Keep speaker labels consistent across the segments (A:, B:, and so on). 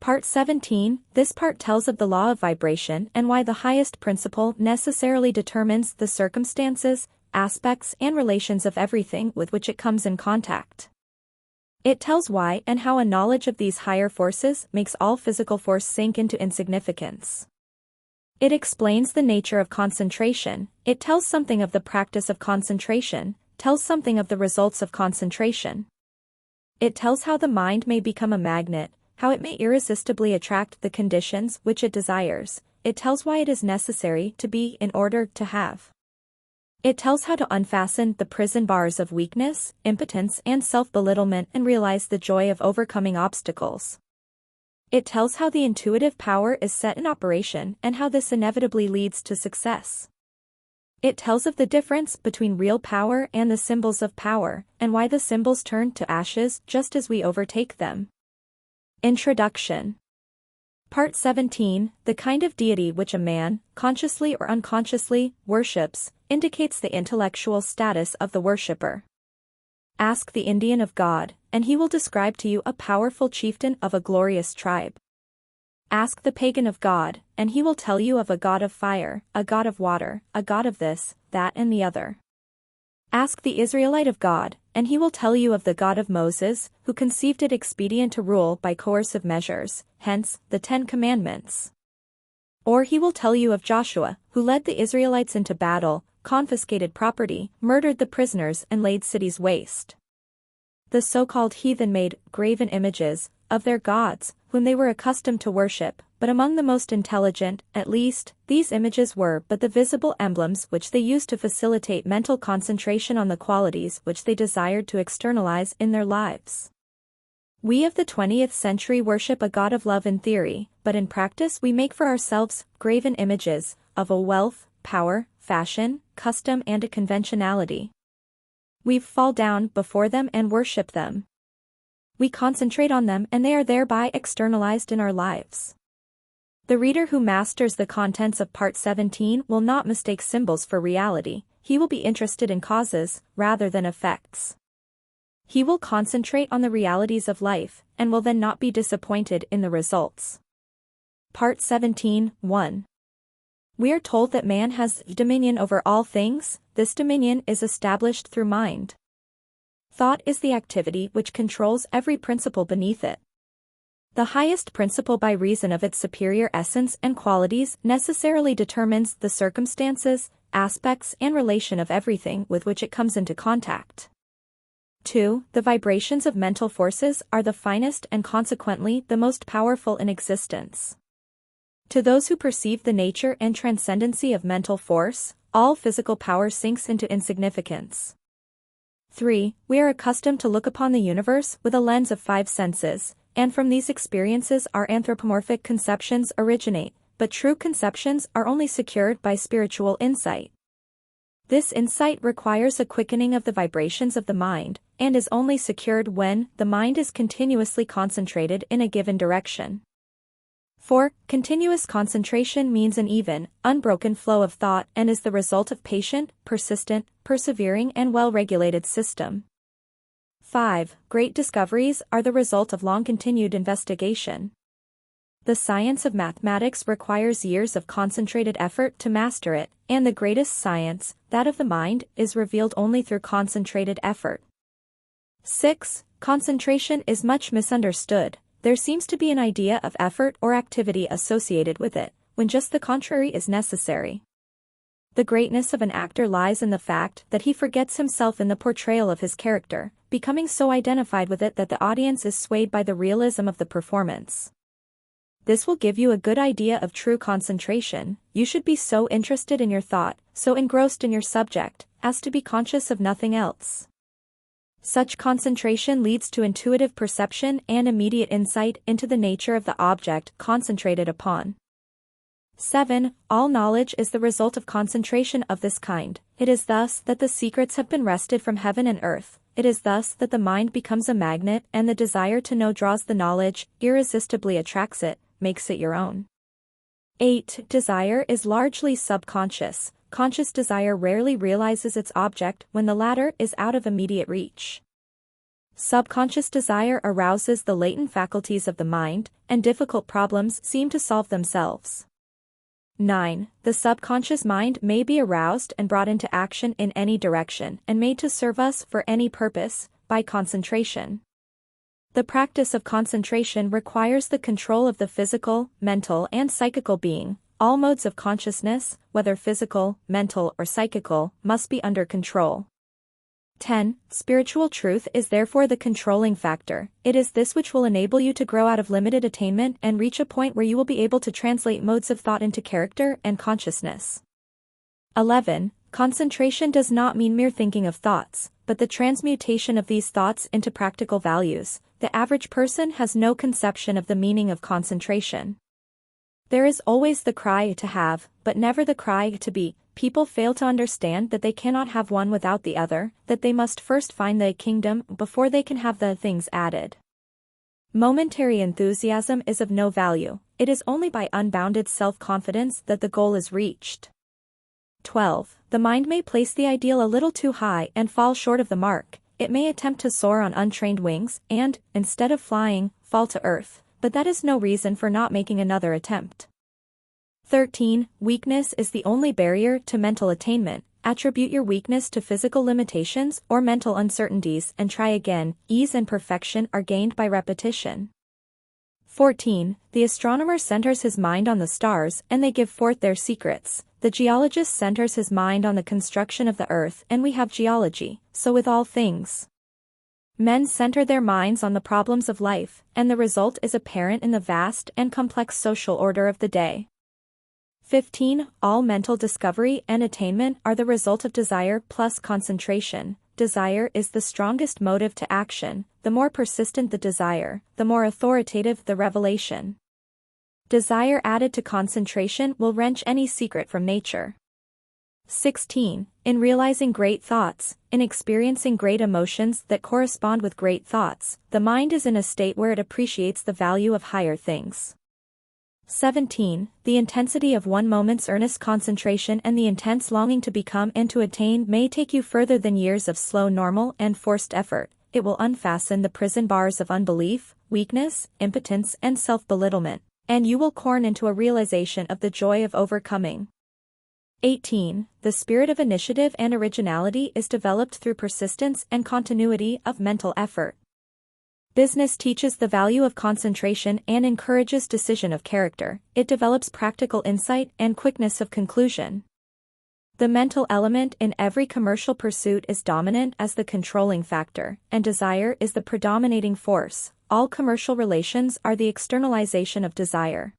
A: Part 17. This part tells of the law of vibration and why the highest principle necessarily determines the circumstances, aspects, and relations of everything with which it comes in contact. It tells why and how a knowledge of these higher forces makes all physical force sink into insignificance. It explains the nature of concentration. It tells something of the practice of concentration, tells something of the results of concentration. It tells how the mind may become a magnet, how it may irresistibly attract the conditions which it desires. It tells why it is necessary to be in order to have. It tells how to unfasten the prison bars of weakness, impotence, and self-belittlement and realize the joy of overcoming obstacles. It tells how the intuitive power is set in operation and how this inevitably leads to success. It tells of the difference between real power and the symbols of power, and why the symbols turn to ashes just as we overtake them. Introduction. Part 17. The kind of deity which a man, consciously or unconsciously, worships, indicates the intellectual status of the worshipper. Ask the Indian of God, and he will describe to you a powerful chieftain of a glorious tribe. Ask the pagan of God, and he will tell you of a god of fire, a god of water, a god of this, that and the other. Ask the Israelite of God, and he will tell you of the God of Moses, who conceived it expedient to rule by coercive measures, hence, the 10 Commandments. Or he will tell you of Joshua, who led the Israelites into battle, confiscated property, murdered the prisoners and laid cities waste. The so-called heathen made graven images of their gods, whom they were accustomed to worship, but among the most intelligent, at least, these images were but the visible emblems which they used to facilitate mental concentration on the qualities which they desired to externalize in their lives. We of the 20th century worship a God of love in theory, but in practice we make for ourselves graven images of a wealth, power, fashion, custom and a conventionality. We fall down before them and worship them. We concentrate on them and they are thereby externalized in our lives. The reader who masters the contents of Part 17 will not mistake symbols for reality. He will be interested in causes, rather than effects. He will concentrate on the realities of life, and will then not be disappointed in the results. Part 17, 1. We are told that man has dominion over all things. This dominion is established through mind. Thought is the activity which controls every principle beneath it. The highest principle by reason of its superior essence and qualities necessarily determines the circumstances, aspects and relation of everything with which it comes into contact. 2. The vibrations of mental forces are the finest and consequently the most powerful in existence. To those who perceive the nature and transcendency of mental force, all physical power sinks into insignificance. 3. We are accustomed to look upon the universe with a lens of 5 senses, and from these experiences our anthropomorphic conceptions originate, but true conceptions are only secured by spiritual insight. This insight requires a quickening of the vibrations of the mind, and is only secured when the mind is continuously concentrated in a given direction. 4. Continuous concentration means an even, unbroken flow of thought and is the result of patient, persistent, persevering and well-regulated system. 5. Great discoveries are the result of long-continued investigation. The science of mathematics requires years of concentrated effort to master it, and the greatest science, that of the mind, is revealed only through concentrated effort. 6. Concentration is much misunderstood. There seems to be an idea of effort or activity associated with it, when just the contrary is necessary. The greatness of an actor lies in the fact that he forgets himself in the portrayal of his character, becoming so identified with it that the audience is swayed by the realism of the performance. This will give you a good idea of true concentration. You should be so interested in your thought, so engrossed in your subject, as to be conscious of nothing else. Such concentration leads to intuitive perception and immediate insight into the nature of the object concentrated upon. 7. All knowledge is the result of concentration of this kind. It is thus that the secrets have been wrested from heaven and earth. It is thus that the mind becomes a magnet and the desire to know draws the knowledge, irresistibly attracts it, makes it your own. 8. Desire is largely subconscious. Conscious desire rarely realizes its object when the latter is out of immediate reach. Subconscious desire arouses the latent faculties of the mind, and difficult problems seem to solve themselves. 9. The subconscious mind may be aroused and brought into action in any direction and made to serve us for any purpose, by concentration. The practice of concentration requires the control of the physical, mental and psychical being. All modes of consciousness, whether physical, mental or psychical, must be under control. 10. Spiritual truth is therefore the controlling factor. It is this which will enable you to grow out of limited attainment and reach a point where you will be able to translate modes of thought into character and consciousness. 11. Concentration does not mean mere thinking of thoughts, but the transmutation of these thoughts into practical values. The average person has no conception of the meaning of concentration. There is always the cry to have, but never the cry to be. People fail to understand that they cannot have one without the other, that they must first find the kingdom before they can have the things added. Momentary enthusiasm is of no value. It is only by unbounded self-confidence that the goal is reached. 12. The mind may place the ideal a little too high and fall short of the mark. It may attempt to soar on untrained wings and, instead of flying, fall to earth, but that is no reason for not making another attempt. 13. Weakness is the only barrier to mental attainment. Attribute your weakness to physical limitations or mental uncertainties and try again. Ease and perfection are gained by repetition. 14. The astronomer centers his mind on the stars and they give forth their secrets. The geologist centers his mind on the construction of the earth and we have geology. So with all things. Men center their minds on the problems of life, and the result is apparent in the vast and complex social order of the day. 15. All mental discovery and attainment are the result of desire plus concentration. Desire is the strongest motive to action. The more persistent the desire, the more authoritative the revelation. Desire added to concentration will wrench any secret from nature. 16. In realizing great thoughts, in experiencing great emotions that correspond with great thoughts, the mind is in a state where it appreciates the value of higher things. 17. The intensity of one moment's earnest concentration and the intense longing to become and to attain may take you further than years of slow normal and forced effort. It will unfasten the prison bars of unbelief, weakness, impotence and self-belittlement, and you will corn into a realization of the joy of overcoming. 18. The spirit of initiative and originality is developed through persistence and continuity of mental effort. Business teaches the value of concentration and encourages decision of character. It develops practical insight and quickness of conclusion. The mental element in every commercial pursuit is dominant as the controlling factor, and desire is the predominating force. All commercial relations are the externalization of desire.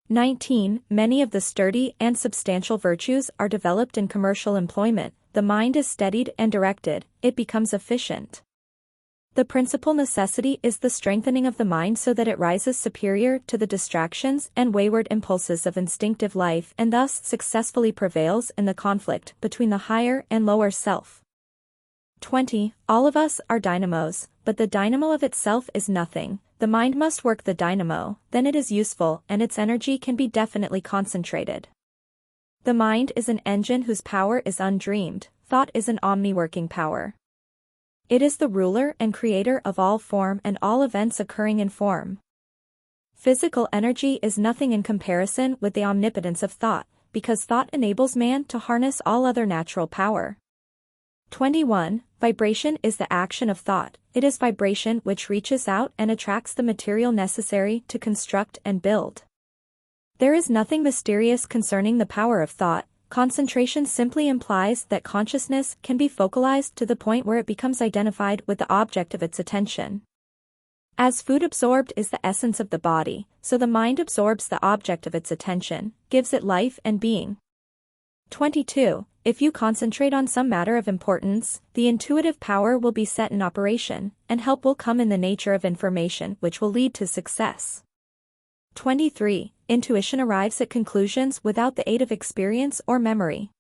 A: 19. Many of the sturdy and substantial virtues are developed in commercial employment. The mind is steadied and directed, it becomes efficient. The principal necessity is the strengthening of the mind so that it rises superior to the distractions and wayward impulses of instinctive life and thus successfully prevails in the conflict between the higher and lower self. 20. All of us are dynamos, but the dynamo of itself is nothing. The mind must work the dynamo, then it is useful and its energy can be definitely concentrated. The mind is an engine whose power is undreamed. Thought is an omni-working power. It is the ruler and creator of all form and all events occurring in form. Physical energy is nothing in comparison with the omnipotence of thought, because thought enables man to harness all other natural power. 21. Vibration is the action of thought. It is vibration which reaches out and attracts the material necessary to construct and build. There is nothing mysterious concerning the power of thought. Concentration simply implies that consciousness can be focalized to the point where it becomes identified with the object of its attention. As food absorbed is the essence of the body, so the mind absorbs the object of its attention, gives it life and being. 22. If you concentrate on some matter of importance, the intuitive power will be set in operation, and help will come in the nature of information which will lead to success. 23. Intuition arrives at conclusions without the aid of experience or memory.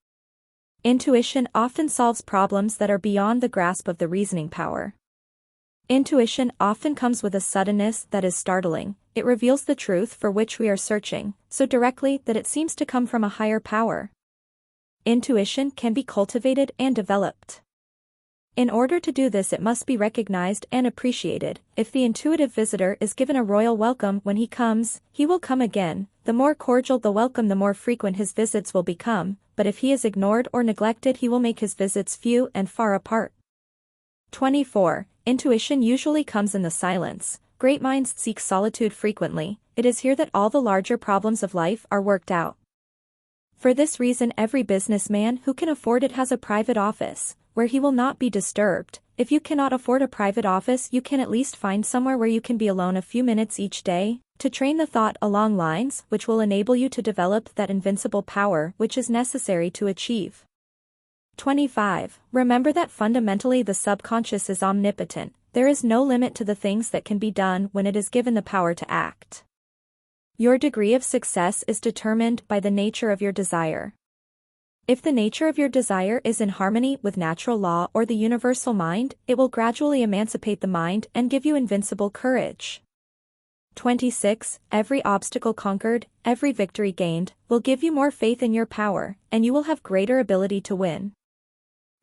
A: Intuition often solves problems that are beyond the grasp of the reasoning power. Intuition often comes with a suddenness that is startling. It reveals the truth for which we are searching, so directly that it seems to come from a higher power. Intuition can be cultivated and developed. In order to do this, it must be recognized and appreciated. If the intuitive visitor is given a royal welcome when he comes, he will come again. The more cordial the welcome, the more frequent his visits will become, but if he is ignored or neglected, he will make his visits few and far apart. 24. Intuition usually comes in the silence. Great minds seek solitude frequently. It is here that all the larger problems of life are worked out. For this reason, every businessman who can afford it has a private office, where he will not be disturbed. If you cannot afford a private office, you can at least find somewhere where you can be alone a few minutes each day, to train the thought along lines which will enable you to develop that invincible power which is necessary to achieve. 25. Remember that fundamentally the subconscious is omnipotent. There is no limit to the things that can be done when it is given the power to act. Your degree of success is determined by the nature of your desire. If the nature of your desire is in harmony with natural law or the universal mind, it will gradually emancipate the mind and give you invincible courage. 26. Every obstacle conquered, every victory gained, will give you more faith in your power, and you will have greater ability to win.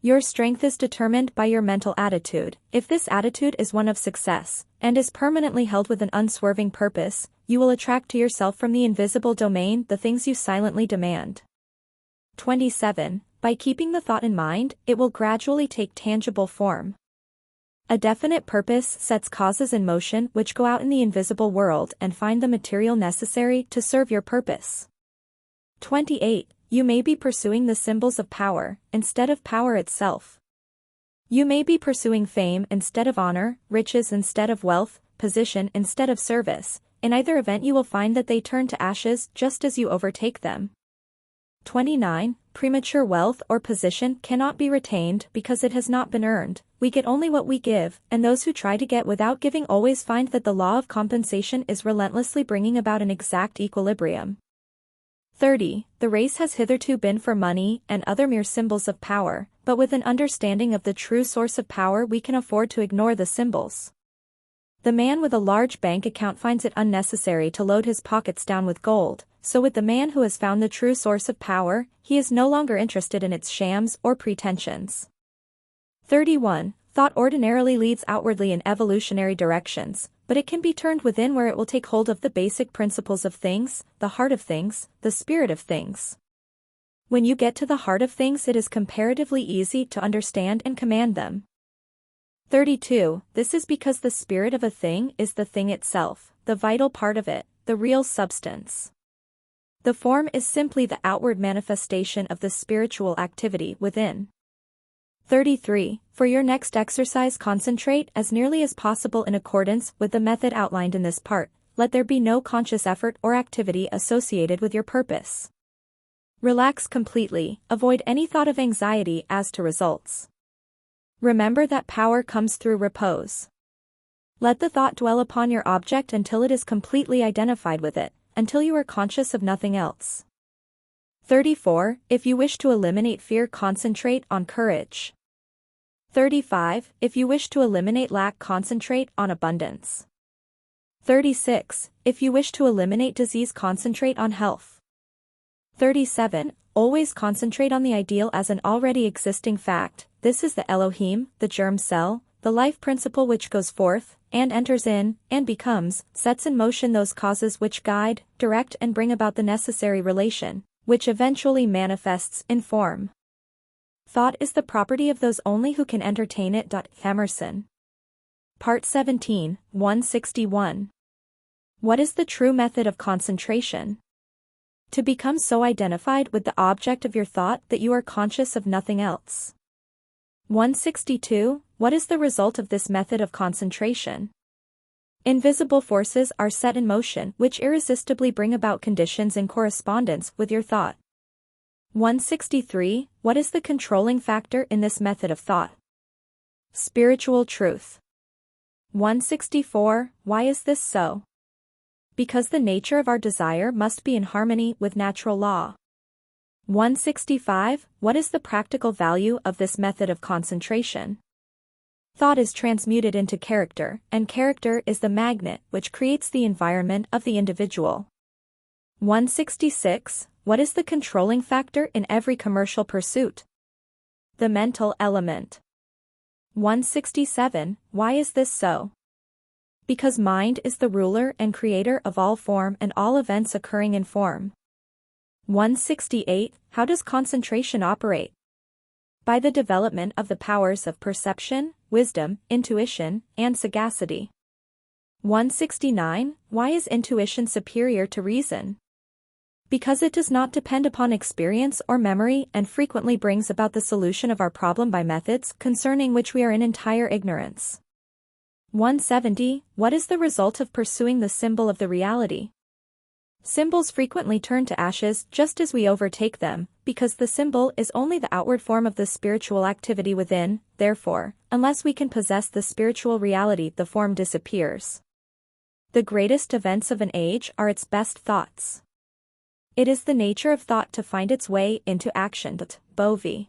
A: Your strength is determined by your mental attitude. If this attitude is one of success, and is permanently held with an unswerving purpose, you will attract to yourself from the invisible domain the things you silently demand. 27. By keeping the thought in mind, it will gradually take tangible form. A definite purpose sets causes in motion which go out in the invisible world and find the material necessary to serve your purpose. 28. You may be pursuing the symbols of power, instead of power itself. You may be pursuing fame instead of honor, riches instead of wealth, position instead of service. In either event you will find that they turn to ashes just as you overtake them. 29. Premature wealth or position cannot be retained because it has not been earned. We get only what we give, and those who try to get without giving always find that the law of compensation is relentlessly bringing about an exact equilibrium. 30. The race has hitherto been for money and other mere symbols of power, but with an understanding of the true source of power we can afford to ignore the symbols. The man with a large bank account finds it unnecessary to load his pockets down with gold, so with the man who has found the true source of power, he is no longer interested in its shams or pretensions. 31. Thought ordinarily leads outwardly in evolutionary directions, but it can be turned within where it will take hold of the basic principles of things, the heart of things, the spirit of things. When you get to the heart of things, it is comparatively easy to understand and command them. 32. This is because the spirit of a thing is the thing itself, the vital part of it, the real substance. The form is simply the outward manifestation of the spiritual activity within. 33. For your next exercise, concentrate as nearly as possible in accordance with the method outlined in this part. Let there be no conscious effort or activity associated with your purpose. Relax completely, avoid any thought of anxiety as to results. Remember that power comes through repose. Let the thought dwell upon your object until it is completely identified with it, until you are conscious of nothing else. 34. If you wish to eliminate fear, concentrate on courage. 35. If you wish to eliminate lack, concentrate on abundance. 36. If you wish to eliminate disease, concentrate on health. 37. Always concentrate on the ideal as an already existing fact. This is the Elohim, the germ cell, the life principle which goes forth, and enters in, and becomes, sets in motion those causes which guide, direct and bring about the necessary relation, which eventually manifests in form. Thought is the property of those only who can entertain it. Emerson. Part 17, 161. What is the true method of concentration? To become so identified with the object of your thought that you are conscious of nothing else. 162. What is the result of this method of concentration? Invisible forces are set in motion which irresistibly bring about conditions in correspondence with your thought. 163. What is the controlling factor in this method of thought? Spiritual truth. 164. Why is this so? Because the nature of our desire must be in harmony with natural law. 165. What is the practical value of this method of concentration? Thought is transmuted into character, and character is the magnet which creates the environment of the individual. 166. What is the controlling factor in every commercial pursuit? The mental element. 167. Why is this so? Because mind is the ruler and creator of all form and all events occurring in form. 168. How does concentration operate? By the development of the powers of perception, wisdom, intuition, and sagacity. 169. Why is intuition superior to reason? Because it does not depend upon experience or memory and frequently brings about the solution of our problem by methods concerning which we are in entire ignorance. 170. What is the result of pursuing the symbol of the reality? Symbols frequently turn to ashes just as we overtake them, because the symbol is only the outward form of the spiritual activity within. Therefore, unless we can possess the spiritual reality, the form disappears. The greatest events of an age are its best thoughts. It is the nature of thought to find its way into action. Bovey.